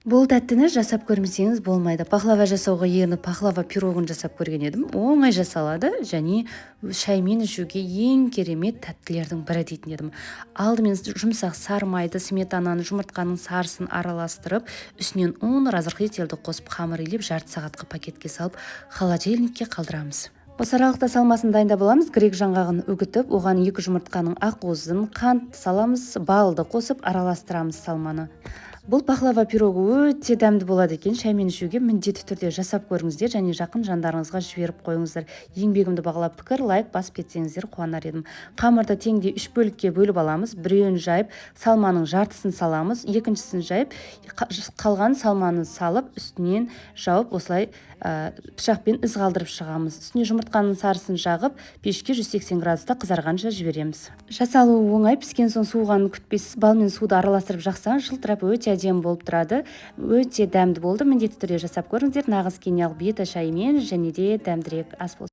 Бұл тәттіні жасап көрмесеңіз болмайды. Пахлава жасауға енді пахлава пирогын жасап көрген едім. Оңай жасалады және шаймен ішуге ең керемет тәттілердің бірі дейтін едім. Алдымен жұмсақ сары майды, сметананы, жұмыртқаның сарысын араластырып, үстінен ұн, разрыхлителді қосып қамыр илеп жарты сағатқа пакетке салып, холодильникке қалдырамыз. Осы аралықта салмасын дайындап аламыз. Грек жаңғағын үгітіп, оған 2 жұмыртқаның ақуызын, қант саламыз, балды қосып араластырамыз салманы. Бұл пахлава пирогы өте дәмді болады екен. Шаймен ішуге міндетті түрде жасап көріңіздер және жақын жандарыңызға жіберіп қойыңыздар. Еңбегімді бағалап пікір, лайк басып кетсеңіздер қуанар едім. Қамырды теңде 3 бөлікке бөліп аламыз. Біреуін жайып, салманың жартысын саламыз, екіншісін жайып, қалған салманы салып, үстінен жауып, осылай пышақпен із қалдырып шығамыз. Үстіне жұмыртқаның сарысын жағып, пешке 180 градуста қызарғанша жібереміз. Жасалуы оңай, піскен соң суығанын күтпейсіз. Бал мен суды араластырып жақсаң, жылтырап өте әдемі болып тұрады. Өте дәмді болды. Міндетті түрде жасап көріңіздер. Нағыз кениялық бета шайымен және де дәмдірек ас болды.